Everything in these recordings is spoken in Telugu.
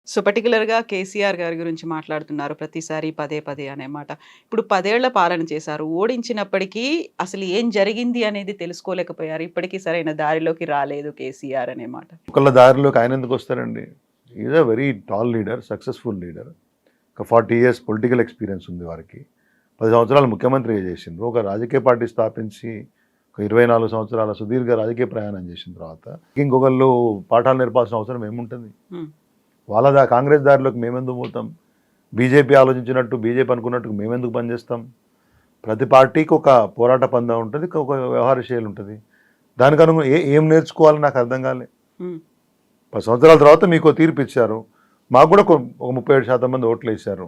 సో, పర్టిక్యులర్‌గా కేసీఆర్ గారి గురించి మాట్లాడుతున్నారు ప్రతిసారి పదే పదే అనే మాట. ఇప్పుడు 10 ఏళ్ల పాలన చేశారు. ఓడించినప్పటికీ అసలు ఏం జరిగింది అనేది తెలుసుకోలేకపోయారు. ఇప్పటికి సరైన దారిలోకి రాలేదు కేసీఆర్ అనే మాట. ఒకళ్ళ దారిలోకి ఆయన ఎందుకు వస్తారండి? Is a very tall leader, successful leader. ఒక 40 ఇయర్స్ పొలిటికల్ ఎక్స్పీరియన్స్ ఉంది వారికి. 10 సంవత్సరాలు ముఖ్యమంత్రిగా చేసిండ్రు. ఒక రాజకీయ పార్టీ స్థాపించి ఒక 24 సంవత్సరాల సుదీర్ఘ రాజకీయ ప్రయాణం చేసిన తర్వాత ఇంకొకళ్ళు పాఠాలు నేర్పాల్సిన అవసరం ఏముంటుంది? హ్మ్. వాళ్ళ కాంగ్రెస్ దారిలోకి మేమెందుకు పోతాం? బీజేపీ ఆలోచించినట్టు, బీజేపీ అనుకున్నట్టు మేమెందుకు పనిచేస్తాం? ప్రతి పార్టీకి ఒక పోరాట పందా ఉంటుంది, ఒక వ్యవహార శైలి ఉంటుంది. దానికి అనుగుణ ఏం నేర్చుకోవాలని నాకు అర్థం కాలే. హ్మ్. 10 సంవత్సరాల తర్వాత మీకు తీర్పు ఇచ్చారు. మాకు కూడా ఒక 37% మంది ఓట్లు వేశారు.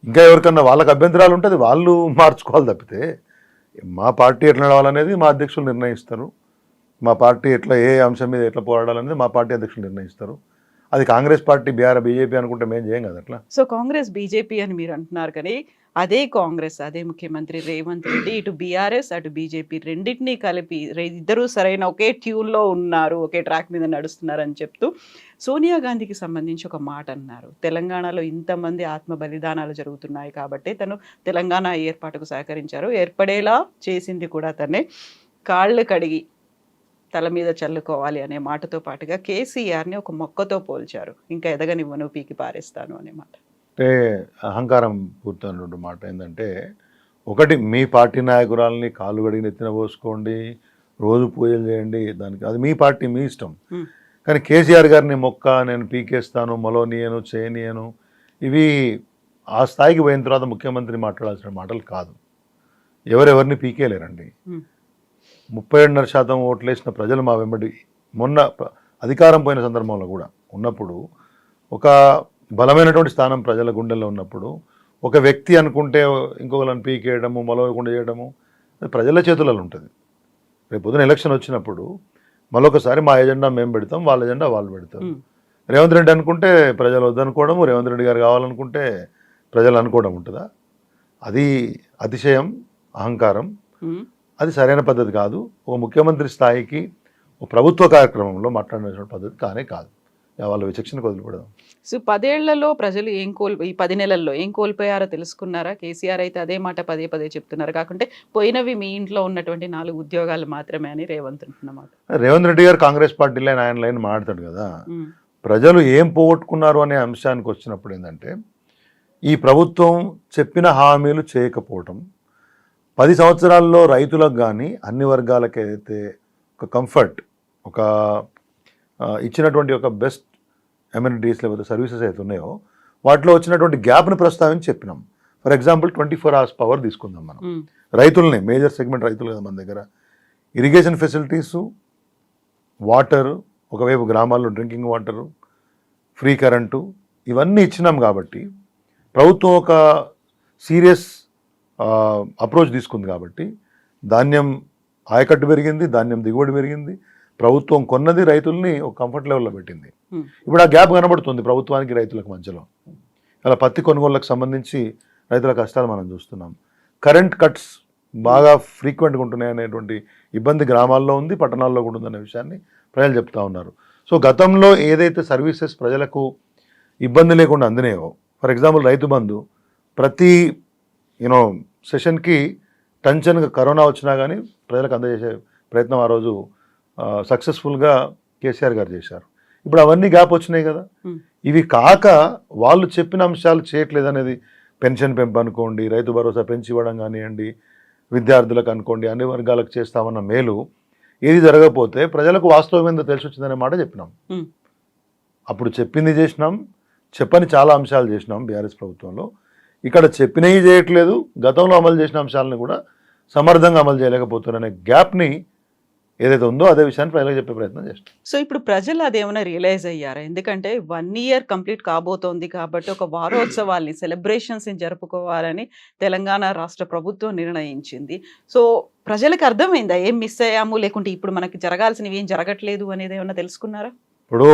ఇంకా ఎవరికన్నా వాళ్ళకి అభ్యంతరాలు ఉంటుంది, వాళ్ళు మార్చుకోవాలి తప్పితే మా పార్టీ ఎట్లా నడవాలనేది మా అధ్యక్షులు నిర్ణయిస్తారు. మా పార్టీ ఎట్లా ఏ అంశం మీద ఎట్లా పోరాడాలనేది మా పార్టీ అధ్యక్షులు నిర్ణయిస్తారు. అది కాంగ్రెస్ పార్టీ బీజేపీ అనుకుంటే మేము చేయం కదా అట్లా. సో, కాంగ్రెస్, బీజేపీ అని మీరు అంటున్నారు కానీ, అదే కాంగ్రెస్, అదే ముఖ్యమంత్రి రేవంత్ రెడ్డి ఇటు బీఆర్ఎస్, అటు బీజేపీ రెండిటిని కలిపి ఇద్దరూ సరైన ఒకే ట్యూన్‌లో ఉన్నారు, ఒకే ట్రాక్ మీద నడుస్తున్నారని చెప్తూ సోనియా గాంధీకి సంబంధించి ఒక మాట అన్నారు. తెలంగాణలో ఇంతమంది ఆత్మ బలిదానాలు జరుగుతున్నాయి కాబట్టే తను తెలంగాణ ఏర్పాటుకు సహకరించారు. ఏర్పడేలా చేసింది కూడా తనే. కాళ్ళు కడిగి తల మీద చల్లుకోవాలి అనే మాటతో పాటుగా కేసీఆర్‌ని ఒక మొక్కతో పోల్చారు. ఇంకా ఎదగనివ్వను, పీకి పారేస్తాను అనే మాట. అంటే అహంకారం పూర్తయినటువంటి మాట ఏంటంటే, ఒకటి మీ పార్టీ నాయకురాలని కాళ్ళు కడిగి నెత్తిన పోసుకోండి, రోజు పూజలు చేయండి, దానికి అది మీ పార్టీ మీ ఇష్టం. హ్మ్. కానీ కేసీఆర్ గారిని మొక్క నేను పీకేస్తాను, మొలవనీయను, చేయనీయను, ఇవి ఆ స్థాయికి పోయిన తర్వాత ముఖ్యమంత్రి మాట్లాడాల్సిన మాటలు కాదు. ఎవరెవరిని పీకేలేరండి. హ్మ్. 37.5% ఓట్లేసిన ప్రజలు మా వెంబడి మొన్న అధికారం పోయిన సందర్భంలో కూడా ఉన్నప్పుడు, ఒక బలమైనటువంటి స్థానం ప్రజల గుండెల్లో ఉన్నప్పుడు, ఒక వ్యక్తి అనుకుంటే ఇంకొకరిని పీకేయడము, మొలవకుండా చేయడము అది ప్రజల చేతులలో ఉంటుంది. రేపు పొద్దున ఎలక్షన్ వచ్చినప్పుడు మరొకసారి మా ఎజెండా మేము పెడతాం, వాళ్ళ ఎజెండా వాళ్ళు పెడతారు. హ్మ్. రేవంత్ రెడ్డి అనుకుంటే ప్రజలు వద్దనుకోవడము, రేవంత్ రెడ్డి గారు కావాలనుకుంటే ప్రజలు అనుకోవడం ఉంటుందా? అది అతిశయం, అహంకారం. హ్మ్. అది సరైన పద్ధతి కాదు. ఒక ముఖ్యమంత్రి స్థాయికి ఒక ప్రభుత్వ కార్యక్రమంలో మాట్లాడిన పద్ధతి కానే కాదు. వాళ్ళ విచక్షణకు వదిలిపెడదాం. సో, 10 ఏళ్లలో ప్రజలు ఈ 10 నెలల్లో ఏం కోల్పోయారో తెలుసుకున్నారా? కేసీఆర్ అయితే అదే మాట పదే పదే చెప్తున్నారు. కాకుంటే పోయినవి మీ ఇంట్లో ఉన్నటువంటి 4 ఉద్యోగాలు మాత్రమే అని రేవంత్ అంటున్నమాట. రేవంత్ రెడ్డి గారు కాంగ్రెస్ పార్టీ లైన్ ఆయన లైన్ మాట్లాడతాడు కదా. హ్మ్. ప్రజలు ఏం పోగొట్టుకున్నారు అనే అంశానికి వచ్చినప్పుడు ఏంటంటే, ఈ ప్రభుత్వం చెప్పిన హామీలు చేయకపోవటం, 10 సంవత్సరాల్లో రైతులకు కానీ అన్ని వర్గాలకు ఏదైతే ఒక కంఫర్ట్, ఒక ఇచ్చినటువంటి ఒక బెస్ట్ అమ్యూనిటీస్ లేకపోతే సర్వీసెస్ అయితే ఉన్నాయో వాటిలో వచ్చినటువంటి గ్యాప్ని ప్రస్తావించి చెప్పినాం. ఫర్ ఎగ్జాంపుల్ 24 hours పవర్ తీసుకుందాం మనం. హ్మ్. రైతులనే, మేజర్ సెగ్మెంట్ రైతులు కదా మన దగ్గర. ఇరిగేషన్ ఫెసిలిటీసు, వాటరు, ఒకవైపు గ్రామాల్లో డ్రింకింగ్ వాటరు, ఫ్రీ కరెంటు, ఇవన్నీ ఇచ్చినాం కాబట్టి ప్రభుత్వం ఒక సీరియస్ అప్రోచ్ తీసుకుంది కాబట్టి ధాన్యం ఆయకట్టు పెరిగింది, ధాన్యం దిగుబడి పెరిగింది, ప్రభుత్వం కొన్నది రైతుల్ని ఒక కంఫర్ట్ లెవెల్లో పెట్టింది. హ్మ్. ఇప్పుడు ఆ గ్యాప్ కనబడుతుంది ప్రభుత్వానికి రైతులకు మధ్యలో. అలా పత్తి కొనుగోళ్లకు సంబంధించి రైతుల కష్టాలు మనం చూస్తున్నాం. కరెంట్ కట్స్ బాగా ఫ్రీక్వెంట్గా ఉంటున్నాయి అనేటువంటి ఇబ్బంది గ్రామాల్లో ఉంది, పట్టణాల్లో కూడా ఉందనే విషయాన్ని ప్రజలు చెప్తా ఉన్నారు. సో గతంలో ఏదైతే సర్వీసెస్ ప్రజలకు ఇబ్బంది లేకుండా అందినాయో, ఫర్ ఎగ్జాంపుల్ రైతు బంధు ప్రతి సెషన్కి టెన్షన్గా కరోనా వచ్చినా కానీ ప్రజలకు అందజేసే ప్రయత్నం ఆ రోజు సక్సెస్ఫుల్గా కేసీఆర్ గారు చేశారు. ఇప్పుడు అవన్నీ గ్యాప్ వచ్చినాయి కదా. హ్మ్. ఇవి కాక వాళ్ళు చెప్పిన అంశాలు చేయట్లేదు అనేది, పెన్షన్ పెంపు అనుకోండి, రైతు భరోసా పెంచి ఇవ్వడం కానివ్వండి, విద్యార్థులకు అనుకోండి, అన్ని వర్గాలకు చేస్తామన్న మేలు ఏది జరగకపోతే ప్రజలకు వాస్తవం ఏందో తెలిసి వచ్చిందనే మాట చెప్పినాం. హ్మ్. అప్పుడు చెప్పింది చేసినాం, చెప్పని చాలా అంశాలు చేసినాం బీఆర్ఎస్ ప్రభుత్వంలో. ఇక్కడ చెప్పినవి చేయట్లేదు, గతంలో అమలు చేసిన అంశాలను కూడా సమర్థంగా అమలు చేయలేకపోతున్నారనే గ్యాప్ని ఏదైతే ఉందో అదే విషయాన్ని ప్రజలకు చెప్పే ప్రయత్నం చేస్తాం. సో, ఇప్పుడు ప్రజలు అదేమన్నా రియలైజ్ అయ్యారా? ఎందుకంటే 1 ఇయర్ కంప్లీట్ కాబోతోంది కాబట్టి ఒక వారోత్సవాల్ని, సెలబ్రేషన్స్‌ని జరుపుకోవాలని తెలంగాణ రాష్ట్ర ప్రభుత్వం నిర్ణయించింది. సో, ప్రజలకు అర్థమైందా? ఏం మిస్ అయ్యాము, లేకుంటే ఇప్పుడు మనకి జరగాల్సినవి ఏం జరగట్లేదు అనేది ఏమన్నా తెలుసుకున్నారా? ఇప్పుడు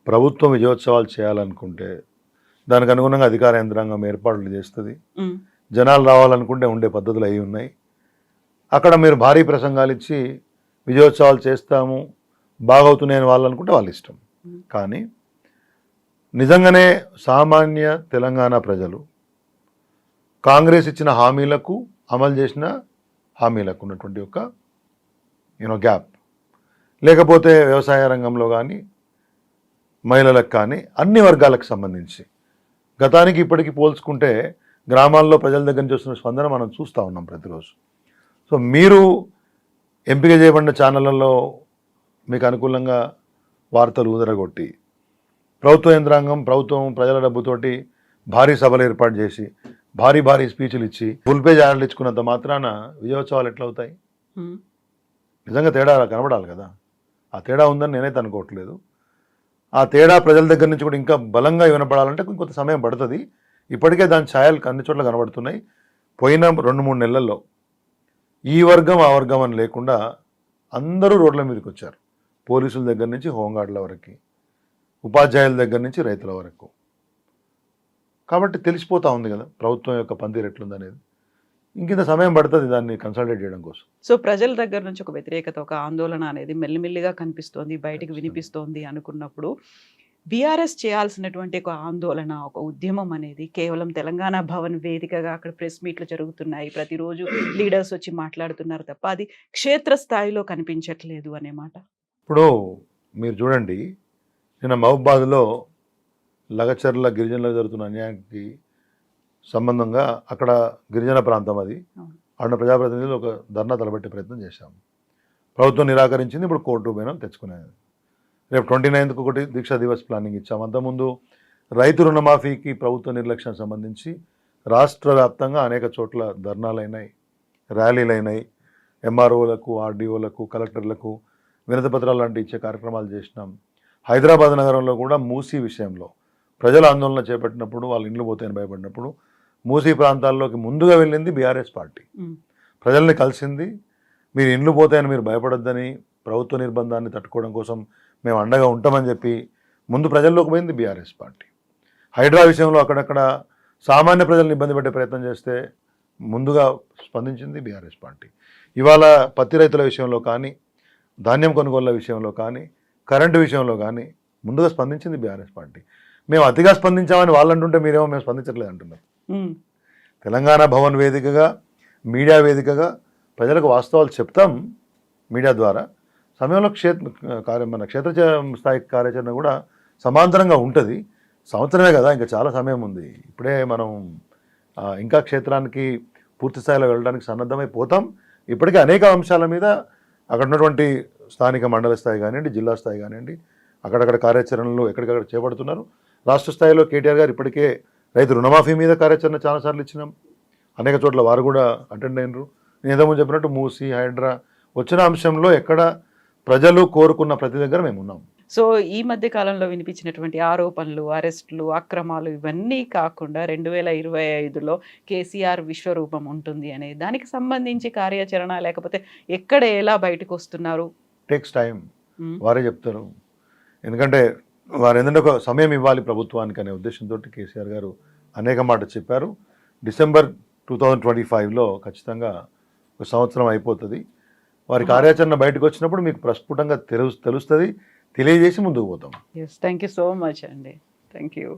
ప్రభుత్వం విజయోత్సవాలు చేయాలనుకుంటే దానికి అనుగుణంగా అధికార యంత్రాంగం ఏర్పాట్లు చేస్తుంది. హ్మ్. జనాలు రావాలనుకుంటే ఉండే పద్ధతులు అవి ఉన్నాయి. అక్కడ మీరు భారీ ప్రసంగాలు ఇచ్చి విజయోత్సవాలు చేస్తాము, బాగవుతున్నాయని వాళ్ళు అనుకుంటే వాళ్ళ ఇష్టం. హ్మ్. కానీ నిజంగానే సామాన్య తెలంగాణ ప్రజలు కాంగ్రెస్ ఇచ్చిన హామీలకు అమలు చేసిన హామీలకు ఉన్నటువంటి ఒక గ్యాప్, లేకపోతే వ్యవసాయ రంగంలో కానీ మహిళలకు కానీ అన్ని వర్గాలకు సంబంధించి గతానికి ఇప్పటికి పోల్చుకుంటే గ్రామాల్లో ప్రజల దగ్గర నుంచి వస్తున్న స్పందన మనం చూస్తూ ఉన్నాం ప్రతిరోజు. సో మీరు ఎంపిక చేయబడిన ఛానళ్లలో మీకు అనుకూలంగా వార్తలు ఊదరగొట్టి ప్రభుత్వ యంత్రాంగం, ప్రభుత్వం ప్రజల డబ్బుతోటి భారీ సభలు ఏర్పాటు చేసి భారీ స్పీచ్లు ఇచ్చి ఫుల్ పేజ్ యాడ్లు ఇచ్చుకున్నంత మాత్రాన విజయోత్సవాలు ఎట్లా అవుతాయి? నిజంగా తేడా కనబడాలి కదా. ఆ తేడా ఉందని నేనైతే అనుకోవట్లేదు. ఆ తేడా ప్రజల దగ్గర నుంచి కూడా ఇంకా బలంగా వినపడాలంటే కొంత సమయం పడుతుంది. ఇప్పటికే దాని ఛాయలు అన్ని చోట్ల కనబడుతున్నాయి. పోయిన 2-3 నెలల్లో ఈ వర్గం ఆ వర్గం అని లేకుండా అందరూ రోడ్ల మీదకి వచ్చారు. పోలీసుల దగ్గర నుంచి హోంగార్డుల వరకు, ఉపాధ్యాయుల దగ్గర నుంచి రైతుల వరకు. కాబట్టి తెలిసిపోతూ ఉంది కదా ప్రభుత్వం యొక్క పనితీరు ఎట్లుందనేది. ఇంకింత సమయం పడుతుంది దాన్ని కన్సల్టేట్ చేయడం కోసం. సో ప్రజల దగ్గర నుంచి ఒక వ్యతిరేకత, ఒక ఆందోళన అనేది మెల్లిమెల్లిగా కనిపిస్తోంది, బయటికి వినిపిస్తోంది అనుకున్నప్పుడు బీఆర్ఎస్ చేయాల్సినటువంటి ఒక ఆందోళన, ఒక ఉద్యమం అనేది కేవలం తెలంగాణ భవన్ వేదికగా అక్కడ ప్రెస్ మీట్లు జరుగుతున్నాయి, ప్రతిరోజు లీడర్స్ వచ్చి మాట్లాడుతున్నారు తప్ప అది క్షేత్రస్థాయిలో కనిపించట్లేదు అనే మాట. ఇప్పుడు మీరు చూడండి, నిన్న మహబూబాద్లో లగచర్ల గిరిజనులకు జరుగుతున్న అన్యాయానికి సంబంధంగా అక్కడ గిరిజన ప్రాంతం అది, అక్కడ ప్రజాప్రతినిధులు ఒక ధర్నా తలబెట్టే ప్రయత్నం చేశాము. ప్రభుత్వం నిరాకరించింది. ఇప్పుడు కోర్టు పోయినా తెచ్చుకునేది. రేపు 29కు ఒకటి దీక్షా దివస్ ప్లానింగ్ ఇచ్చాము. అంతకుముందు రైతు రుణమాఫీకి ప్రభుత్వ నిర్లక్ష్యం సంబంధించి రాష్ట్ర వ్యాప్తంగా అనేక చోట్ల ధర్నాలైనాయి, ర్యాలీలైనాయి. ఎంఆర్ఓలకు, ఆర్డీఓలకు, కలెక్టర్లకు వినతి పత్రాలు లాంటి ఇచ్చే కార్యక్రమాలు చేసినాం. హైదరాబాద్ నగరంలో కూడా మూసీ విషయంలో ప్రజల ఆందోళన చేపట్టినప్పుడు, వాళ్ళ ఇండ్లు పోతాయని భయపడినప్పుడు మూసీ ప్రాంతాల్లోకి ముందుగా వెళ్ళింది బీఆర్ఎస్ పార్టీ. ప్రజల్ని కలిసింది. మీరు ఇండ్లు పోతాయని మీరు భయపడొద్దని, ప్రభుత్వ నిర్బంధాన్ని తట్టుకోవడం కోసం మేము అండగా ఉంటామని చెప్పి ముందు ప్రజల్లోకి పోయింది బీఆర్ఎస్ పార్టీ. హైడ్రా విషయంలో అక్కడక్కడ సామాన్య ప్రజలను ఇబ్బంది పెట్టే ప్రయత్నం చేస్తే ముందుగా స్పందించింది బీఆర్ఎస్ పార్టీ. ఇవాళ పత్తి రైతుల విషయంలో కానీ, ధాన్యం కొనుగోళ్ల విషయంలో కానీ, కరెంటు విషయంలో కానీ ముందుగా స్పందించింది బీఆర్ఎస్ పార్టీ. మేము అతిగా స్పందించామని వాళ్ళు అంటుంటే మీరేమో మేము స్పందించట్లేదు అంటున్నారు. తెలంగాణ భవన్ వేదికగా, మీడియా వేదికగా ప్రజలకు వాస్తవాలు చెప్తాం మీడియా ద్వారా. సమయంలో మన క్షేత్ర స్థాయి కార్యాచరణ కూడా సమాంతరంగా ఉంటుంది. సంవత్సరమే కదా, ఇంకా చాలా సమయం ఉంది. ఇప్పుడే మనం ఇంకా క్షేత్రానికి పూర్తి స్థాయిలో వెళ్ళడానికి సన్నద్ధమైపోతాం. ఇప్పటికే అనేక అంశాల మీద అక్కడ ఉన్నటువంటి స్థానిక మండల స్థాయి కానివ్వండి, జిల్లా స్థాయి కానివ్వండి, అక్కడక్కడ కార్యాచరణలు ఎక్కడికక్కడ చేపడుతున్నారు. రాష్ట్ర స్థాయిలో కేటీఆర్ గారు ఇప్పటికే రైతు రుణమాఫీ మీద కార్యాచరణ చాలాసార్లు ఇచ్చినాం. అనేక చోట్ల వారు కూడా అటెండ్ అయినరు. నేను ఇంతకుముందు చెప్పినట్టు మూసీ, హైడ్రా వచ్చిన అంశంలో ఎక్కడ ప్రజలు కోరుకున్న ప్రతి దగ్గర మేము ఉన్నాం. సో ఈ మధ్య కాలంలో వినిపించినటువంటి ఆరోపణలు, అరెస్టులు, అక్రమాలు ఇవన్నీ కాకుండా 2025లో కేసీఆర్ విశ్వరూపం ఉంటుంది అనే దానికి సంబంధించి కార్యాచరణ, లేకపోతే ఎక్కడ ఎలా బయటకు వస్తున్నారు? టేక్స్ టైం, వారే చెప్తారు. ఎందుకంటే వారు ఏంటంటే ఒక సమయం ఇవ్వాలి ప్రభుత్వానికి అనే ఉద్దేశంతో కేసీఆర్ గారు అనేక మాటలు చెప్పారు. డిసెంబర్ 2025లో ఖచ్చితంగా ఒక సంవత్సరం అయిపోతుంది. వారి కార్యాచరణ బయటకు వచ్చినప్పుడు మీకు ప్రస్ఫుటంగా తెలుస్తుంది. తెలియజేసి ముందుకు పోతాం. థ్యాంక్ యూ సో మచ్ అండి. Thank you.